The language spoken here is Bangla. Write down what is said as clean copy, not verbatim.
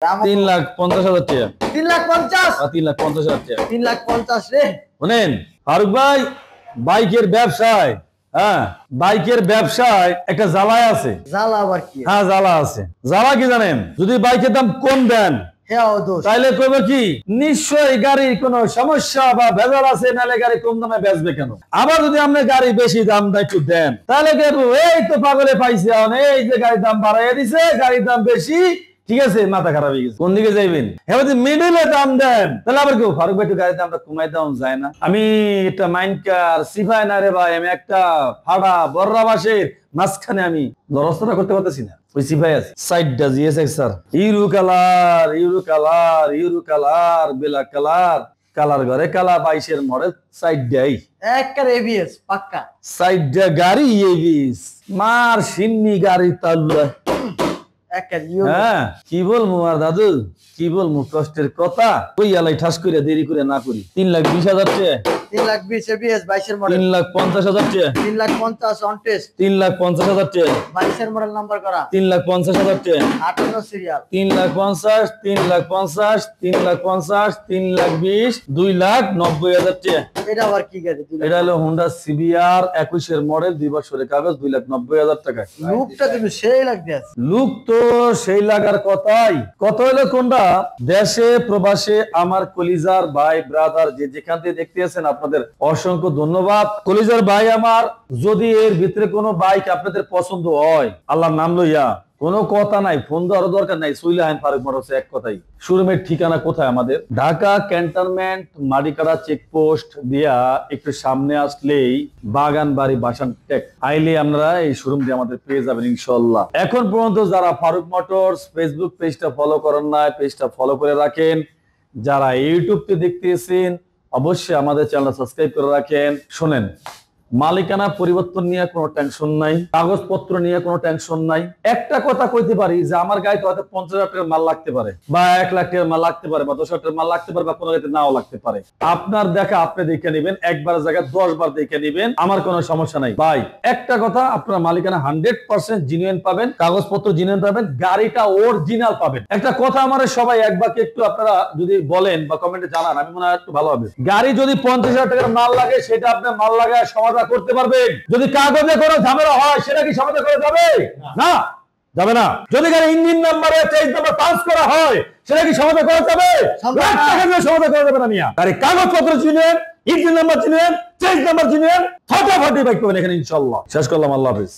3,50,000 টাকা। 3,50,000 3,50,000 টাকা। 3,50,000 রে। শুনেন ফারুক ভাই, বাইকের ব্যবসায়, হ্যাঁ বাইকের ব্যবসায় একটা জ্বালা আছে। জ্বালা আবার কি? হ্যাঁ জ্বালা আছে। জ্বালা কি জানেন? যদি বাইকের দাম কম দেন তাইলে কইবে কি নিশ্চয়ই গাড়ির কোনো সমস্যা বা ভেজাল আছে, নালে গাড়ি কম দামে বেচবে কেন। আবার যদি আপনি গাড়ি বেশি দাম একটু দেন তাহলে কেবল এই তো পাগলে পাইছে, এই যে গাড়ির দাম বাড়াইয়া দিছে, গাড়ির দাম বেশি, ঠিক আছে মাথা খারাপ হয়ে গেছে। কোন দিকে যাইবেন? এবার যদি মিডিলে দাম দেন তাহলে আবার কেউ ফারুক ভাই একটু গাড়ির দামটা কমাই দেওয়া যায় না। আমি একটা মাইন্ডকার সিফাই না রে ভাই, আমি একটা ফাড়া বর্রাবাসের মাঝখানে আমি লড়াচড়া করতে পারতেছি না। ওই সিফাই আছে সাইডটা GSX sir, euro colour, euro colour, euro colour, বেলা কালার, কালার ঘরে কালা 22-এর মডেল, সাইডটাই একবার এবিএস পাক্কা, সাইডটা গাড়ি এবিএস মার সিন্নি গাড়ি তাল্লা। হ্যাঁ কি বলবো আর দাদু, কি বলবো কষ্টের কথা। ওই আলাই ঠাস করে দেরি করে না করি। 3,20,000 টাকা। 3,20,000 এবিএস 22-এর মডেল। 3,50,000 টাকা। 3,50,000 অন টেস্ট। 3,50,000 টাকা। 22-এর মডেল নাম্বার করা। 3,50,000 টাকা। 58 সিরিয়াল। 3,50,000, 3,50,000, 3,50,000, 3,20,000, 2,90,000 টাকা। এটা আবার কি গাড়ি? এটা হলো হোন্ডা সিবিআর 21-এর মডেল, 2 বছরের কাগজ, 2,90,000 টাকা। লুকটা কিন্তু সেই লাগতেছে। লুক তো সেই লাগার কথাই। কত হলো কোনটা দেশে প্রবাসে আমার কলিজার ভাই ব্রাদার যে যেখান থেকে দেখতে আছেন আপনাদের অসংখ্য ধন্যবাদ। কলিজার ভাই আমার, যদি এর ভিতরে কোনো বাইক আপনাদের পছন্দ হয় আল্লাহর নাম লইয়া কোনো কথা নাই, ফোন দেওয়ার দরকার নাই, সুইলা আইন ফারুক মোটরস এক কথাই। শোরুমের ঠিকানা কোথায়? আমাদের ঢাকা ক্যান্টনমেন্ট মাটিকাড়া চেকপোস্ট দিয়া একটু সামনে আসলেই বাগানবাড়ি বাসান টেক আইলে আপনারা এই শোরুম দিয়ে আমাদের পেয়ে যাবেন ইনশাআল্লাহ। এখন পর্যন্ত যারা ফারুক মোটরস ফেসবুক পেজটা ফলো করেন নাই, পেজটা ফলো করে রাখেন। যারা ইউটিউবতে দেখতেছেন অবশ্যই আমাদের চ্যানেল সাবস্ক্রাইব করে রাখেন। শোনেন, মালিকানা পরিবর্তন নিয়ে কোনো টেনশন নাই, কাগজপত্র নিয়ে কোনো টেনশন নাই। একটা কথা কইতে পারি যে আমার গাড়িতে হয়তো 50,000 টাকার মাল লাগতে পারে, বা 1 লাখ টাকার মাল লাগতে পারে, বা 10,000 টাকার মাল লাগতে পারে, বা কোনো গাড়িতে নাও লাগতে পারে। আপনার দেখা আপনি দেখে নেবেন, একবার জায়গায় 10 বার দেখে নেবেন, আমার কোনো সমস্যা নাই ভাই। একটা কথা, আপনার মালিকানা 100% জিনুইন পাবেন, কাগজপত্র জিনুইন পাবেন, গাড়িটা অরিজিনাল পাবেন। একটা কথা আমার সবাই একবারকে একটু আপনারা যদি বলেন বা কমেন্টে জানান, আমি মনে হয় একটু ভালো হবে। গাড়ি যদি 50,000 টাকার মাল লাগে সেটা আপনার মাল লাগায় সমাধান করতে পারবেন। যদি কাগজে কোনো ঝামেলা হয় সেটা কি সমাধান করা যাবে? না, যাবে না। যদি গাড়ি ইঞ্জিন নাম্বারে চেঞ্জ নাম্বার পাস করা হয় সেটা কি সমাধান করা যাবে? সমাধান করা যাবে না মিয়া। গাড়ি কাগজপত্র চিনেন, ইঞ্জিন নাম্বার চিনেন, চেঞ্জ নাম্বার চিনেন, ফটাফটি বাইক পাবেন এখানে ইনশাআল্লাহ। শেষ করলাম, আল্লাহ হাফেজ।